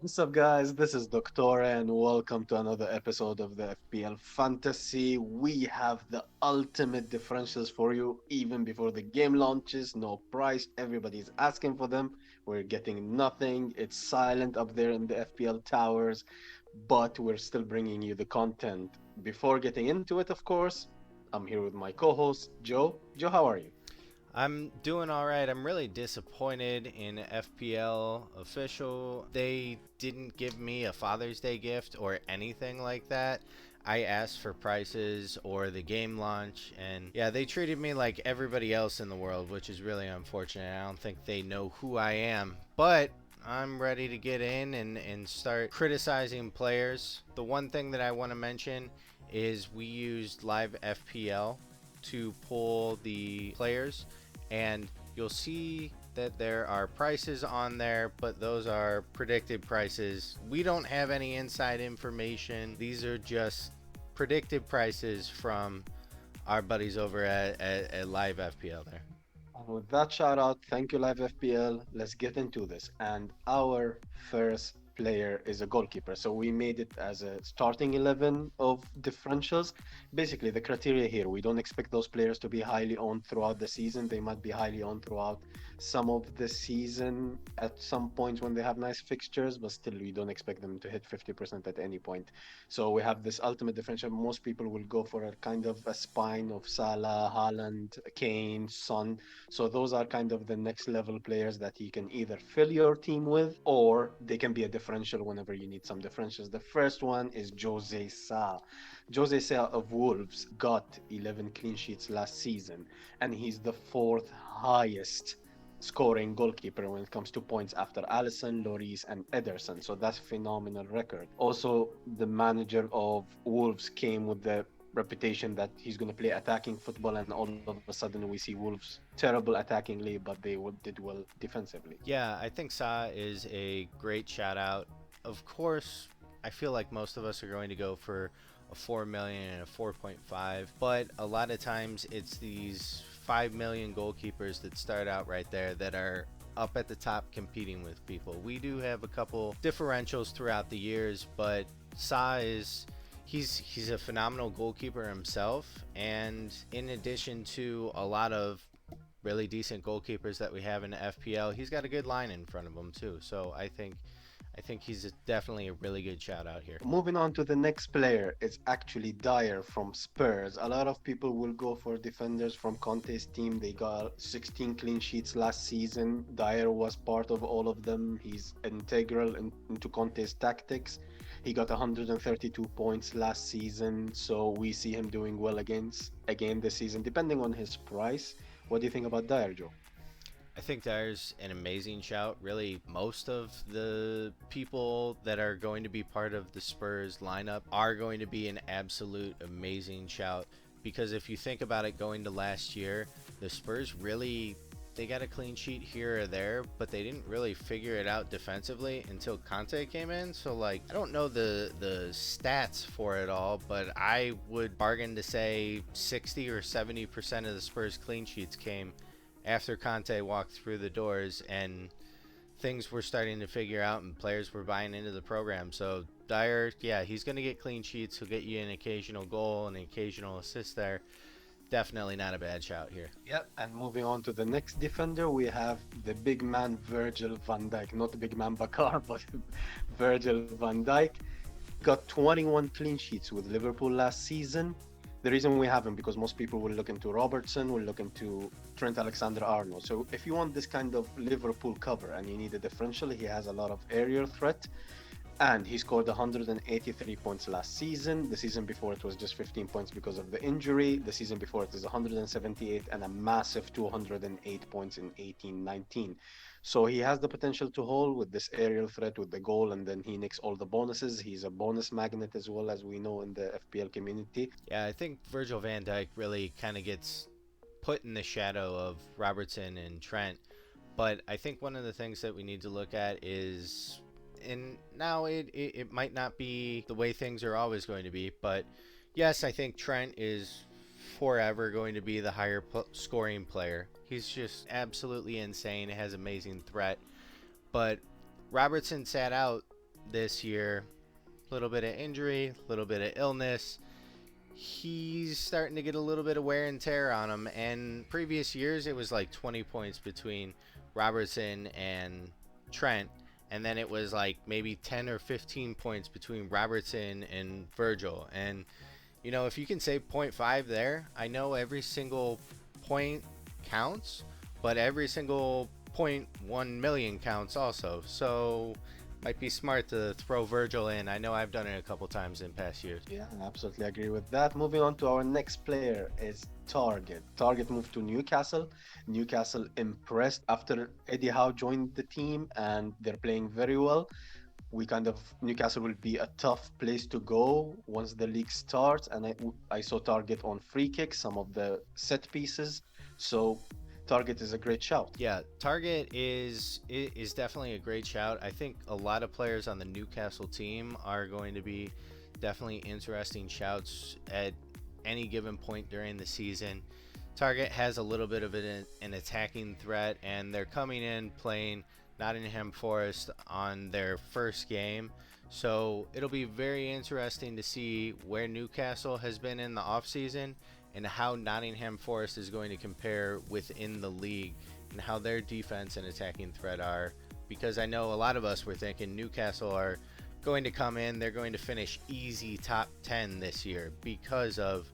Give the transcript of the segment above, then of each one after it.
What's up, guys? This is Doctor, and welcome to another episode of the FPL Fantasy. We have the ultimate differentials for you even before the game launches. No price, everybody's asking for them. We're getting nothing. It's silent up there in the FPL towers, but we're still bringing you the content. Before getting into it, of course, I'm here with my co host, Joe. Joe, how are you? I'm doing all right. I'm really disappointed in FPL official. They didn't give me a Father's Day gift or anything like that. I asked for prices or the game launch, and yeah, they treated me like everybody else in the world, which is really unfortunate. I don't think they know who I am, but I'm ready to get in and start criticizing players. The one thing that I want to mention is we used live FPL to pull the players, and you'll see that there are prices on there, but those are predicted prices. We don't have any inside information. These are just predicted prices from our buddies over at Live FPL there. And with that shout out, thank you, Live FPL. Let's get into this. And our first player is a goalkeeper. So we made it as a starting 11 of differentials. Basically, the criteria here, we don't expect those players to be highly owned throughout the season. They might be highly owned throughout some of the season at some points when they have nice fixtures, but still, we don't expect them to hit 50% at any point. So we have this ultimate differential. Most people will go for a kind of a spine of Salah, Haaland, Kane, Son. So those are kind of the next level players that you can either fill your team with, or they can be a differential whenever you need some differentials. The first one is Jose Sa. Jose Sa of Wolves got 11 clean sheets last season, and he's the fourth highest scoring goalkeeper when it comes to points after Allison, Lloris, and Ederson. So that's phenomenal record. Also, the manager of Wolves came with the reputation that he's going to play attacking football, and all of a sudden we see Wolves terrible attackingly, but they did well defensively. Yeah, I think Sa is a great shout out. Of course, I feel like most of us are going to go for a 4 million and a 4.5, but a lot of times it's these 5 million goalkeepers that start out right there that are up at the top competing with people. We do have a couple differentials throughout the years, but Sa is he's a phenomenal goalkeeper himself, and in addition to a lot of really decent goalkeepers that we have in the FPL, he's got a good line in front of him too. So I think he's definitely a really good shout out here. Moving on to the next player, it's actually Dyer from Spurs. A lot of people will go for defenders from Conte's team. They got 16 clean sheets last season. Dyer was part of all of them. He's integral into Conte's tactics. He got 132 points last season, so we see him doing well again this season, depending on his price. What do you think about Dyer, Joe? I think there's an amazing shout. Really, most of the people that are going to be part of the Spurs lineup are going to be an absolute amazing shout. Because if you think about it going to last year, the Spurs really they got a clean sheet here or there, but they didn't really figure it out defensively until Conte came in. So like I don't know the stats for it all, but I would bargain to say 60 or 70% of the Spurs clean sheets came after Conte walked through the doors, and things were starting to figure out and players were buying into the program. So Dyer, yeah, he's going to get clean sheets. He'll get you an occasional goal, an occasional assist there. Definitely not a bad shout here. Yep. And moving on to the next defender, we have the big man Virgil van Dijk. Not the big man Bakar, but Virgil van Dijk. Got 21 clean sheets with Liverpool last season. The reason we have him because most people will look into Robertson, will look into Trent Alexander-Arnold. So if you want this kind of Liverpool cover and you need a differential, he has a lot of aerial threat. And he scored 183 points last season. The season before it was just 15 points because of the injury. The season before it is 178 and a massive 208 points in 18-19. So he has the potential to hold with this aerial threat with the goal, and then he nicks all the bonuses. He's a bonus magnet as well, as we know in the FPL community. Yeah, I think Virgil van Dijk really kind of gets put in the shadow of Robertson and Trent. But I think one of the things that we need to look at is, and now it might not be the way things are always going to be, but yes, I think Trent is forever going to be the higher scoring player. He's just absolutely insane, has amazing threat. But Robertson sat out this year. A little bit of injury, a little bit of illness. He's starting to get a little bit of wear and tear on him. And previous years, it was like 20 points between Robertson and Trent. And then it was like maybe 10 or 15 points between Robertson and Virgil. And, you know, if you can save point 0.5 there, I know every single point counts, but every single point 0.1 million counts also. So might be smart to throw Virgil in. I know I've done it a couple times in past years. Yeah, I absolutely agree with that. Moving on to our next player is Target. Target moved to Newcastle. Newcastle impressed after Eddie Howe joined the team, and they're playing very well. We kind of Newcastle will be a tough place to go once the league starts. And I saw Target on free kicks, some of the set pieces. So Target is a great shout. Yeah, Target is definitely a great shout. I think a lot of players on the Newcastle team are going to be definitely interesting shouts at any given point during the season. Target has a little bit of an attacking threat, and they're coming in playing Nottingham Forest on their first game. So it'll be very interesting to see where Newcastle has been in the offseason and how Nottingham Forest is going to compare within the league and how their defense and attacking threat are. Because I know a lot of us were thinking Newcastle are going to come in, they're going to finish easy top 10 this year because of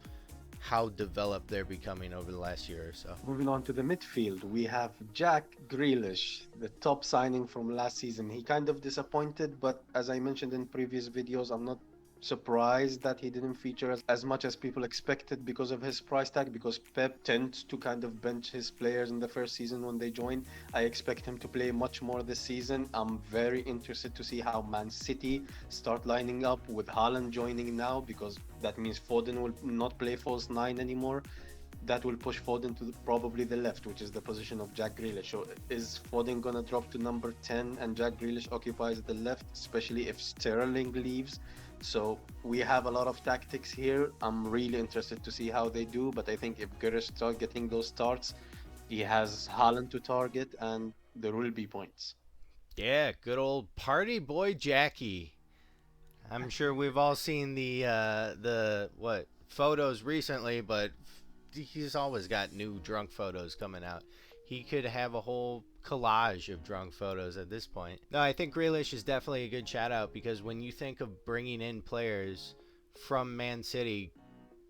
how developed they're becoming over the last year or so. Moving on to the midfield, we have Jack Grealish, the top signing from last season. He kind of disappointed, but as I mentioned in previous videos, I'm not surprised that he didn't feature as much as people expected because of his price tag, because Pep tends to kind of bench his players in the first season when they join. I expect him to play much more this season. I'm very interested to see how Man City start lining up with Haaland joining now, because that means Foden will not play false nine anymore. That will push Foden to probably the left, which is the position of Jack Grealish. So is Foden gonna drop to number 10 and Jack Grealish occupies the left, especially if Sterling leaves? So we have a lot of tactics here. I'm really interested to see how they do, but I think if Grealish start getting those starts, he has Haaland to target, and there will be points. Yeah, good old party boy Jackie. I'm sure we've all seen the what photos recently, but he's always got new drunk photos coming out. He could have a whole collage of drunk photos at this point. No, I think Grealish is definitely a good shout out because when you think of bringing in players from Man City,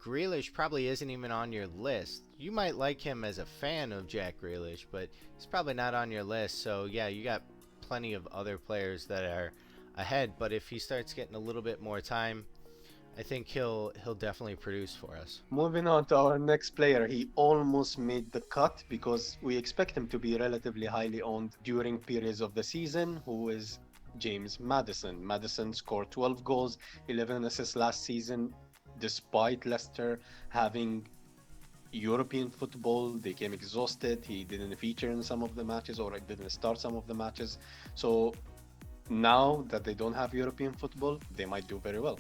Grealish probably isn't even on your list. You might like him as a fan of Jack Grealish, but he's probably not on your list. So yeah, you got plenty of other players that are ahead. But if he starts getting a little bit more time, I think he'll definitely produce for us. Moving on to our next player, he almost made the cut because we expect him to be relatively highly owned during periods of the season, who is James Maddison. Maddison scored 12 goals, 11 assists last season, despite Leicester having European football. They came exhausted. He didn't feature in some of the matches, or didn't start some of the matches. So now that they don't have European football, they might do very well.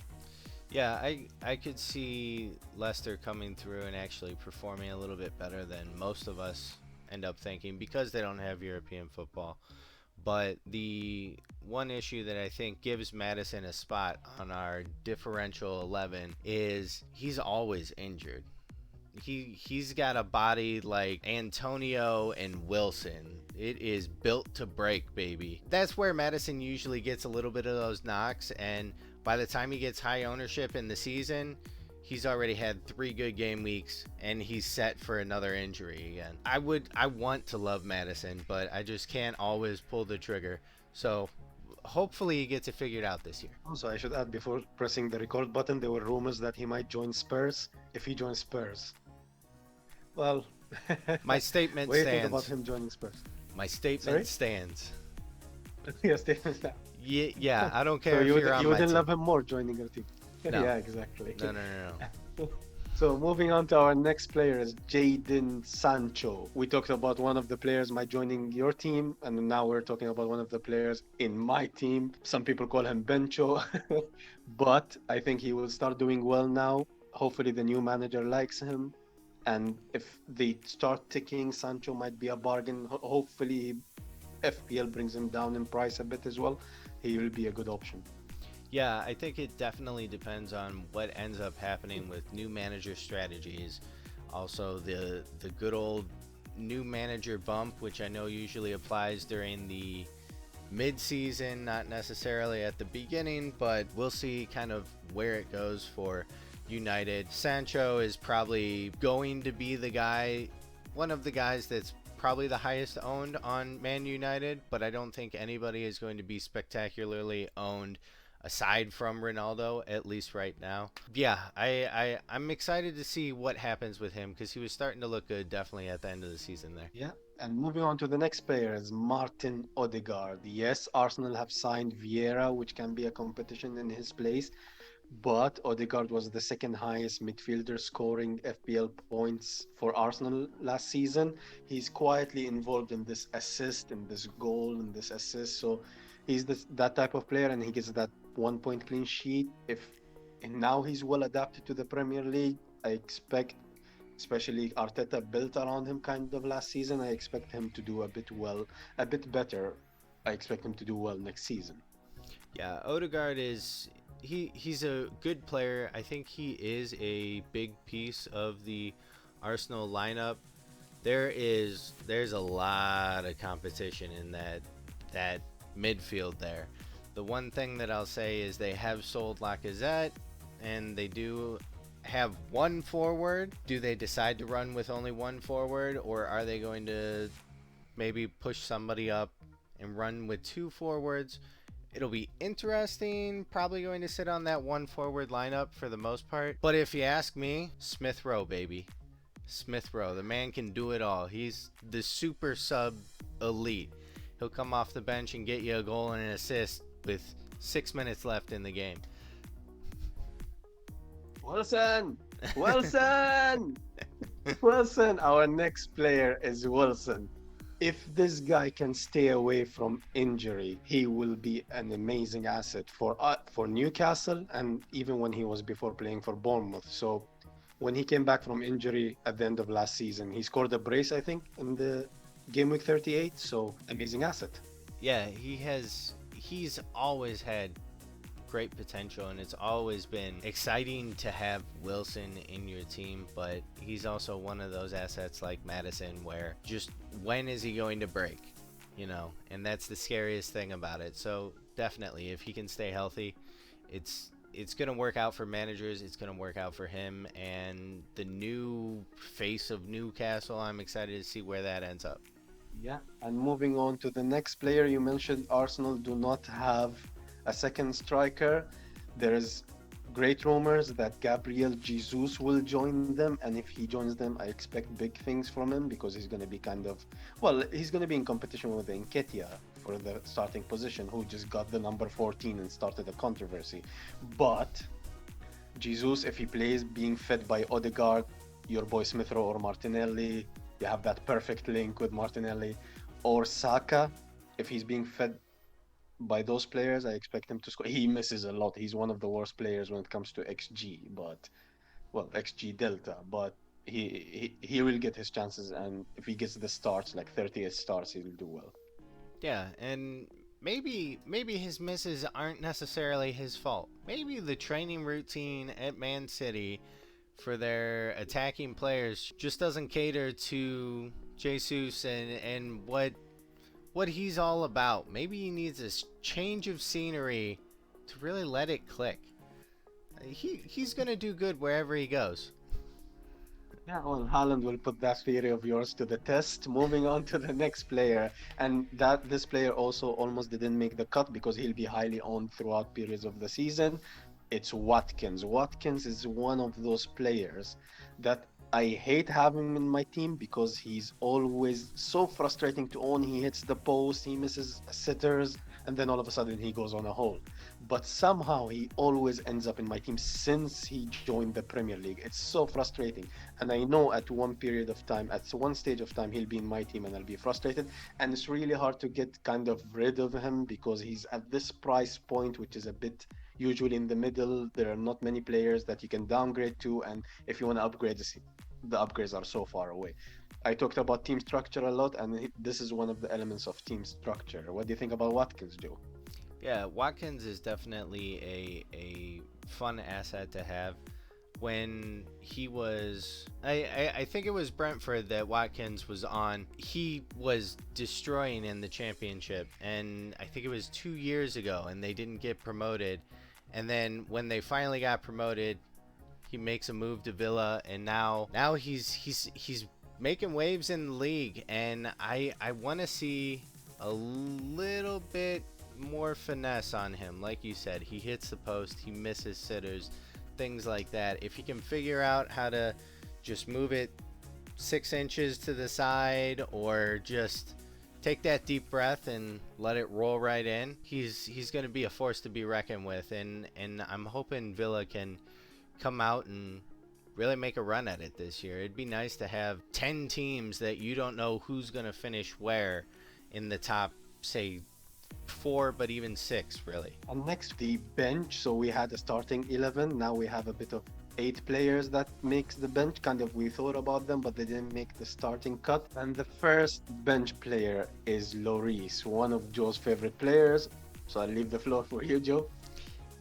Yeah, I could see Leicester coming through and actually performing a little bit better than most of us end up thinking because they don't have European football. But the one issue that I think gives Madison a spot on our differential 11 is he's always injured. He's got a body like Antonio and Wilson. It is built to break, baby. That's where Madison usually gets a little bit of those knocks, and by the time he gets high ownership in the season, he's already had 3 good game weeks and he's set for another injury again. I want to love Madison, but I just can't always pull the trigger. So hopefully he gets it figured out this year. Also, I should add, before pressing the record button, there were rumors that he might join Spurs. If he joins Spurs, well, My what statement do you think about stands. him joining Spurs? My statement Sorry? stands. Yes, statement that. Yeah, yeah, I don't So care if you're on you my wouldn't team. love him more joining your team. No. Yeah, exactly. No, no, no, no. So moving on to our next player is Jadon Sancho. We talked about one of the players might joining your team, and now we're talking about one of the players in my team. Some people call him Bencho, but I think he will start doing well now. Hopefully, the new manager likes him, and if they start ticking, Sancho might be a bargain. Hopefully, FPL brings him down in price a bit as well. he will be a good option. Yeah, I think it definitely depends on what ends up happening with new manager strategies. Also, the good old new manager bump, which I know usually applies during the mid-season, not necessarily at the beginning, but we'll see kind of where it goes for United. Sancho is probably going to be the guy, one of the guys that's probably the highest owned on Man United, but I don't think anybody is going to be spectacularly owned aside from Ronaldo, at least right now. Yeah, I'm excited to see what happens with him because he was starting to look good definitely at the end of the season there. Yeah. And moving on to the next player is Martin Odegaard. Yes, Arsenal have signed Vieira, which can be a competition in his place, but Odegaard was the second highest midfielder scoring FPL points for Arsenal last season. He's quietly involved in this assist, in this goal, in this assist. So he's that type of player, and he gets that 1 point clean sheet. If and now he's well adapted to the Premier League. I expect, especially Arteta built around him kind of last season. I expect him to do a bit well, a bit better. I expect him to do well next season. Yeah, Odegaard is he's a good player. I think he is a big piece of the Arsenal lineup. There's a lot of competition in that midfield there. The one thing that I'll say is they have sold Lacazette and they do have one forward. Do they decide to run with only one forward or are they going to maybe push somebody up and run with two forwards? It'll be interesting. Probably going to sit on that one forward lineup for the most part. But if you ask me, Smith Rowe, baby. Smith Rowe. The man can do it all. He's the super sub elite. He'll come off the bench and get you a goal and an assist with 6 minutes left in the game. Wilson! Wilson! Wilson! Our next player is Wilson. If this guy can stay away from injury, he will be an amazing asset for Newcastle and even when he was before playing for Bournemouth. So when he came back from injury at the end of last season, he scored a brace, I think, in the game week 38. So amazing asset. Yeah, he's always had great potential and it's always been exciting to have Wilson in your team, but he's also one of those assets like Madison where just when is he going to break, and that's the scariest thing about it. So definitely if he can stay healthy, it's going to work out for managers, it's going to work out for him and the new face of Newcastle. I'm excited to see where that ends up. Yeah. And moving on to the next player, you mentioned Arsenal do not have a second striker. There is great rumors that Gabriel Jesus will join them, and if he joins them, I expect big things from him because he's going to be he's going to be in competition with Nketiah for the starting position, who just got the number 14 and started a controversy. But Jesus, if he plays being fed by Odegaard, your boy Smith Rowe or Martinelli, you have that perfect link with Martinelli or Saka. If he's being fed by those players, I expect him to score. He misses a lot. He's one of the worst players when it comes to XG, but XG delta. But he will get his chances, and if he gets the starts, like 30th starts, he'll do well. Yeah, and maybe his misses aren't necessarily his fault. Maybe the training routine at Man City for their attacking players just doesn't cater to Jesus and what he's all about. Maybe he needs a change of scenery to really let it click. He's gonna do good wherever he goes. Yeah, well, Haaland will put that theory of yours to the test. Moving on to the next player, and that this player also almost didn't make the cut because he'll be highly owned throughout periods of the season. It's Watkins. Watkins is one of those players that I hate having him in my team because he's always so frustrating to own. He hits the post, he misses sitters, and then all of a sudden he goes on a hole. But somehow he always ends up in my team since he joined the Premier League. It's so frustrating. And I know at one period of time, at one stage of time, he'll be in my team and I'll be frustrated. And it's really hard to get kind of rid of him because he's at this price point, which is a bit usually in the middle. There are not many players that you can downgrade to. And if you want to upgrade, the upgrades are so far away. I talked about team structure a lot, and this is one of the elements of team structure. What do you think about Watkins, Joe? Yeah, Watkins is definitely a fun asset to have. When he was, I think it was Brentford that Watkins was on. He was destroying in the championship, and I think it was 2 years ago, and they didn't get promoted. And then when they finally got promoted, he makes a move to Villa, and now he's making waves in the league, and I want to see a little bit more finesse on him. Like you said, he hits the post, he misses sitters, things like that. If he can figure out how to just move it 6 inches to the side, or just take that deep breath and let it roll right in, he's going to be a force to be reckoned with, and I'm hoping Villa can come out and really make a run at it this year. It'd be nice to have 10 teams that you don't know who's going to finish where in the top, say, four, but even six, really. And next, the bench. So we had a starting 11. Now we have a bit of 8 players that makes the bench. Kind of we thought about them, but they didn't make the starting cut. And the first bench player is Lloris, one of Joe's favorite players. So I'll leave the floor for you, Joe.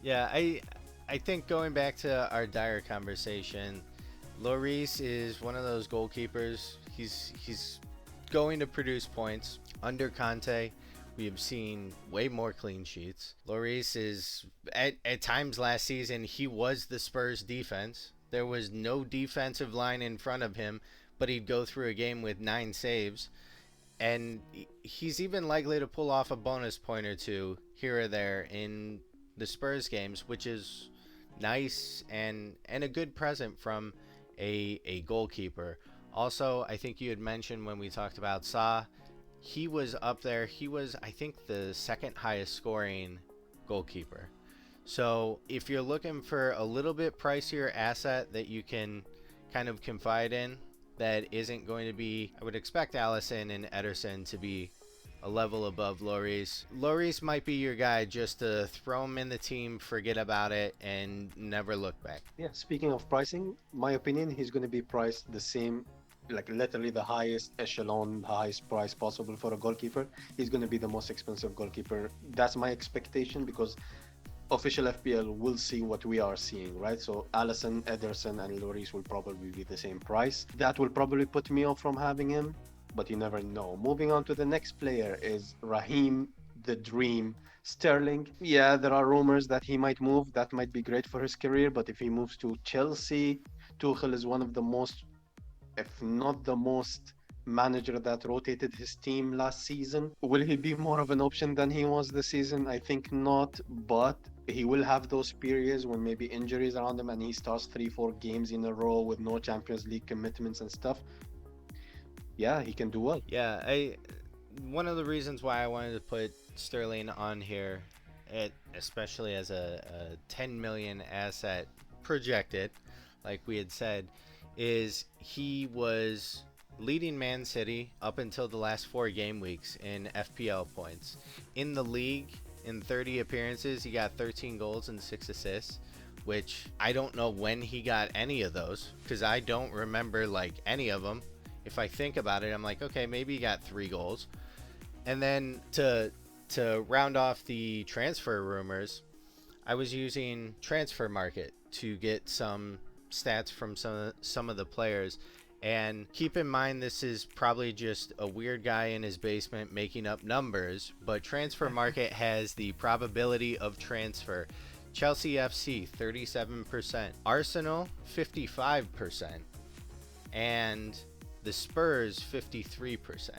Yeah, I think going back to our Dyer conversation, Lloris is one of those goalkeepers. He's going to produce points. Under Conte, we have seen way more clean sheets. Lloris is at times last season he was the Spurs defense. There was no defensive line in front of him, but he'd go through a game with 9 saves. And he's even likely to pull off a bonus point or two here or there in the Spurs games, which is nice and a good present from a goalkeeper. Also, I think you had mentioned when we talked about Sa, he was up there. He was, I think, the second highest scoring goalkeeper. So if you're looking for a little bit pricier asset that you can kind of confide in, that isn't going to be, I would expect Allison and Ederson to be a level above Lloris. Lloris might be your guy just to throw him in the team, forget about it, and never look back. Yeah, speaking of pricing, my opinion, he's going to be priced the same, like literally the highest echelon, highest price possible for a goalkeeper. He's going to be the most expensive goalkeeper. That's my expectation because official FPL will see what we are seeing, right? So Allison, Ederson, and Lloris will probably be the same price. That will probably put me off from having him, but you never know. Moving on to the next player is Raheem the Dream Sterling. Yeah, there are rumors that he might move. That might be great for his career, but if he moves to Chelsea, Tuchel is one of the most, if not the most, manager that rotated his team last season. Will he be more of an option than he was this season? I think not, but he will have those periods when maybe injuries around him and he starts 3, 4 games in a row with no Champions League commitments and stuff. Yeah, he can do well. Yeah, I one of the reasons why I wanted to put Sterling on here, especially as a 10 million asset projected, like we had said, is he was leading Man City up until the last 4 game weeks in FPL points. In the league, in 30 appearances, he got 13 goals and 6 assists, which I don't know when he got any of those because I don't remember like any of them. If I think about it, I'm like, okay, maybe he got 3 goals. And then to round off the transfer rumors, I was using Transfer Market to get some stats from some of the players. And keep in mind, this is probably just a weird guy in his basement making up numbers, but Transfer Market has the probability of transfer. Chelsea FC 37%, Arsenal 55%, and the Spurs 53%.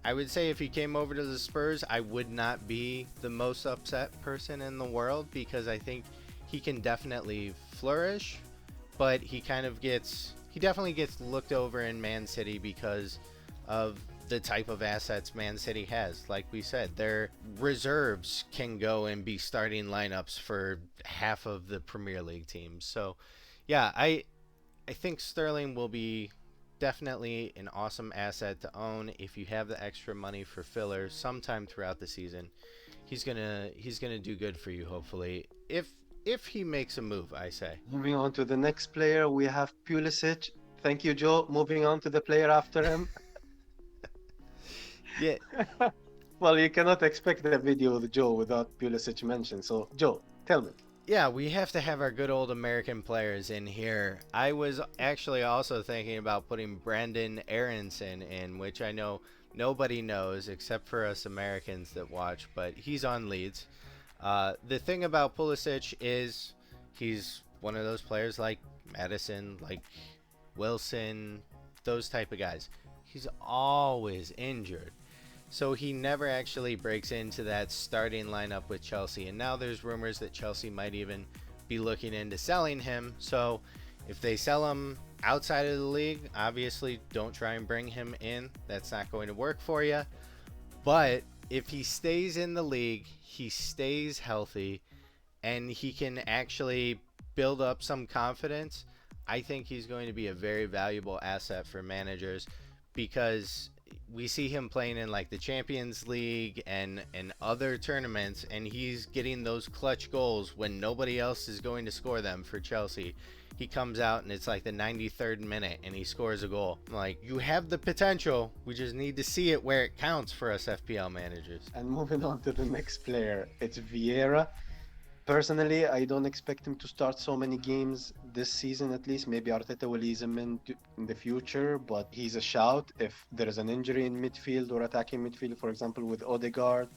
I would say if he came over to the Spurs, I would not be the most upset person in the world because I think he can definitely flourish, but he definitely gets looked over in Man City because of the type of assets Man City has. Like we said, their reserves can go and be starting lineups for half of the Premier League teams. So, yeah, I think Sterling will be definitely an awesome asset to own if you have the extra money for filler sometime throughout the season. He's gonna do good for you hopefully if he makes a move, I say. Moving on to the next player, we have Pulisic. Thank you, Joe. Moving on to the player after him. Yeah, Well, you cannot expect a video with Joe without Pulisic mentioned. So, Joe, tell me. Yeah, we have to have our good old American players in here. I was actually also thinking about putting Brandon Aronson in, which I know nobody knows except for us Americans that watch, but he's on Leeds. The thing about Pulisic is he's one of those players like Madison, like Wilson, those type of guys. He's always injured. So he never actually breaks into that starting lineup with Chelsea. And now there's rumors that Chelsea might even be looking into selling him. So if they sell him outside of the league, obviously don't try and bring him in. That's not going to work for you. But if he stays in the league, he stays healthy, and he can actually build up some confidence, I think he's going to be a very valuable asset for managers because we see him playing in like the Champions League and other tournaments, and he's getting those clutch goals when nobody else is going to score them for Chelsea. He comes out and it's like the 93rd minute and he scores a goal. I'm like, you have the potential. We just need to see it where it counts for us FPL managers. And moving on to the next player, it's Vieira. Personally, I don't expect him to start so many games this season at least. Maybe Arteta will ease him in the future, but he's a shout. If there is an injury in midfield or attacking midfield, for example, with Odegaard,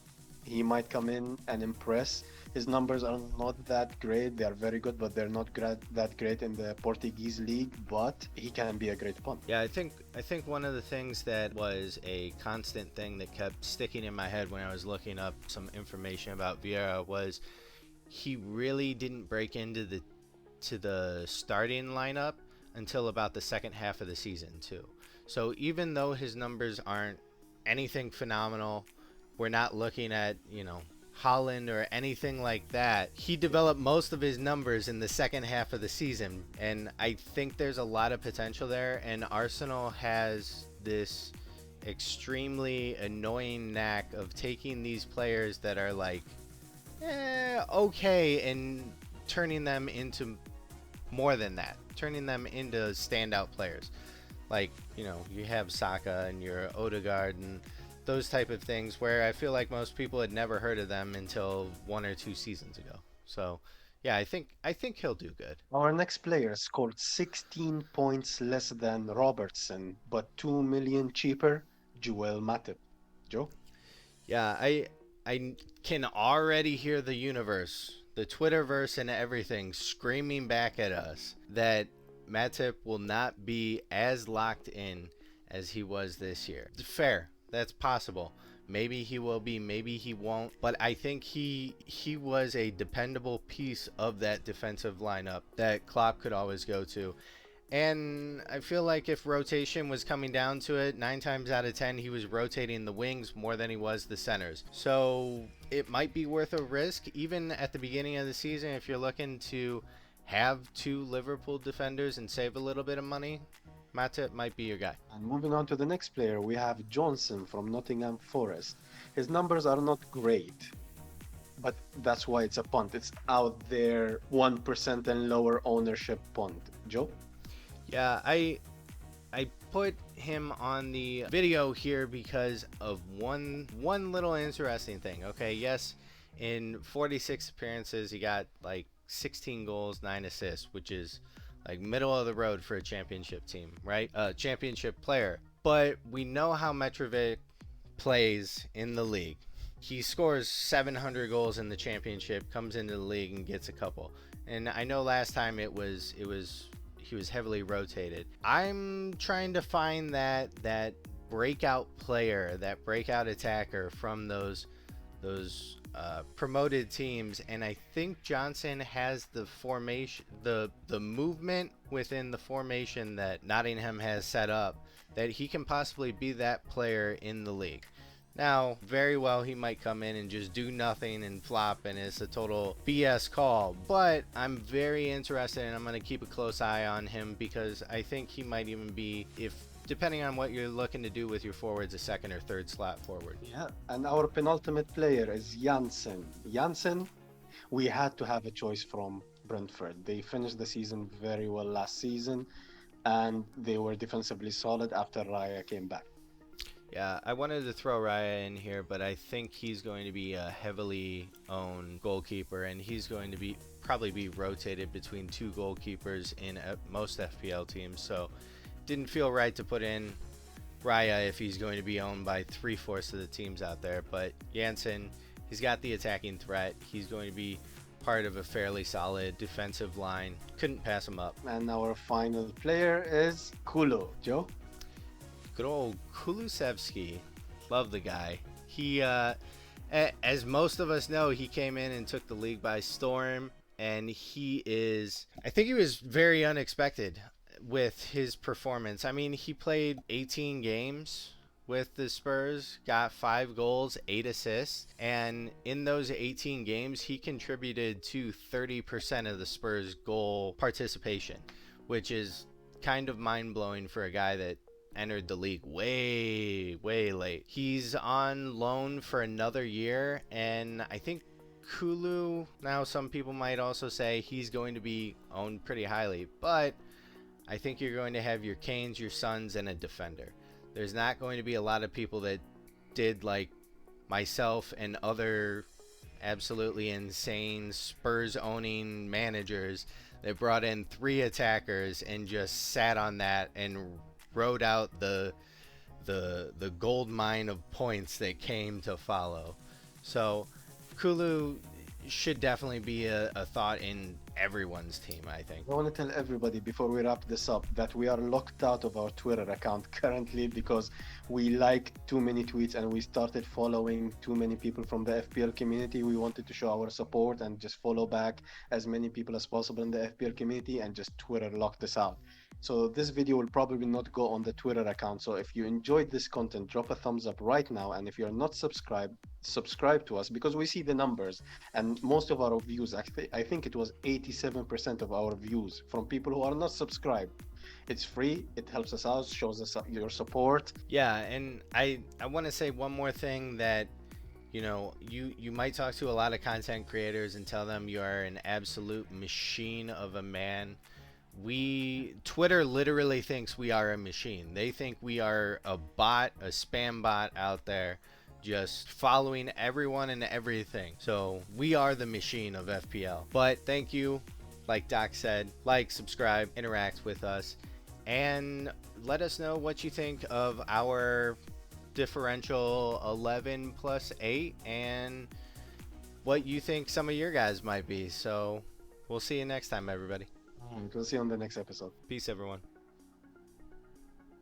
he might come in and impress. His numbers are not that great. They are very good, but they're not that great in the Portuguese league. But he can be a great punt. Yeah, I think one of the things that was a constant thing that kept sticking in my head when I was looking up some information about Vieira was he really didn't break into the starting lineup until about the second half of the season too. So even though his numbers aren't anything phenomenal, we're not looking at, Holland or anything like that. He developed most of his numbers in the second half of the season, and I think there's a lot of potential there, and Arsenal has this extremely annoying knack of taking these players that are like okay and turning them into more than that, turning them into standout players. Like, you have Saka and your Odegaard and those type of things where I feel like most people had never heard of them until 1 or 2 seasons ago. So, yeah, I think he'll do good. Our next player scored 16 points less than Robertson, but 2 million cheaper. Joel Matip. Joe? Yeah, I can already hear the universe, the Twitterverse and everything screaming back at us that Matip will not be as locked in as he was this year. Fair. That's possible. Maybe he will be, maybe he won't, but I think he was a dependable piece of that defensive lineup that Klopp could always go to. And I feel like if rotation was coming down to it, 9 times out of 10, he was rotating the wings more than he was the centers. So it might be worth a risk, even at the beginning of the season, if you're looking to have two Liverpool defenders and save a little bit of money. Matip might be your guy. And moving on to the next player, we have Johnson from Nottingham Forest. His numbers are not great, but that's why it's a punt. It's out there, 1% and lower ownership punt. Joe? Yeah, I put him on the video here because of one little interesting thing. Okay, yes, in 46 appearances, he got like 16 goals, 9 assists, which is like middle of the road for a championship team, right? Championship player. But we know how Mitrovic plays in the league. He scores 700 goals in the championship, comes into the league and gets a couple. And I know last time it was he was heavily rotated. I'm trying to find that breakout player, that breakout attacker from those promoted teams, and I think Johnson has the formation, the movement within the formation that Nottingham has set up, that he can possibly be that player in the league. Now, very well, he might come in and just do nothing and flop, and it's a total BS call. But I'm very interested, and I'm going to keep a close eye on him because I think he might even be, if depending on what you're looking to do with your forwards, a second or third slot forward. Yeah, and our penultimate player is Janssen. Janssen, we had to have a choice from Brentford. They finished the season very well last season, and they were defensively solid after Raya came back. Yeah, I wanted to throw Raya in here, but I think he's going to be a heavily owned goalkeeper, and he's going to be probably be rotated between two goalkeepers in most FPL teams. So didn't feel right to put in Raya if he's going to be owned by 3/4 of the teams out there. But Jansen, he's got the attacking threat. He's going to be part of a fairly solid defensive line. Couldn't pass him up. And our final player is Kulo. Joe? Good old Kulusevski. Love the guy. He, as most of us know, he came in and took the league by storm. And I think he was very unexpected with his performance. I mean, he played 18 games with the Spurs, got 5 goals, 8 assists, and in those 18 games, he contributed to 30% of the Spurs' goal participation, which is kind of mind-blowing for a guy that entered the league way, way late. He's on loan for another year, and I think Kulu, now some people might also say he's going to be owned pretty highly, but I think you're going to have your Canes, your Suns, and a defender. There's not going to be a lot of people that did like myself and other absolutely insane Spurs owning managers that brought in 3 attackers and just sat on that and rode out the gold mine of points that came to follow. So Kulu should definitely be a thought in everyone's team, I think. I want to tell everybody before we wrap this up that we are locked out of our Twitter account currently because we like too many tweets and we started following too many people from the FPL community. We wanted to show our support and just follow back as many people as possible in the FPL community, and just Twitter locked us out. So this video will probably not go on the Twitter account. So if you enjoyed this content, drop a thumbs up right now. And if you're not subscribed, subscribe to us, because we see the numbers and most of our views. I think it was 87% of our views from people who are not subscribed. It's free. It helps us out, shows us your support. Yeah, and I want to say one more thing that you might talk to a lot of content creators and tell them you are an absolute machine of a man. Twitter literally thinks we are a machine. They think we are a bot, a spam bot out there just following everyone and everything. So we are the machine of FPL. But thank you, like Doc said, like, subscribe, interact with us, and let us know what you think of our differential 11 plus 8 and what you think some of your guys might be. So we'll see you next time, everybody. We'll see you on the next episode. Peace, everyone.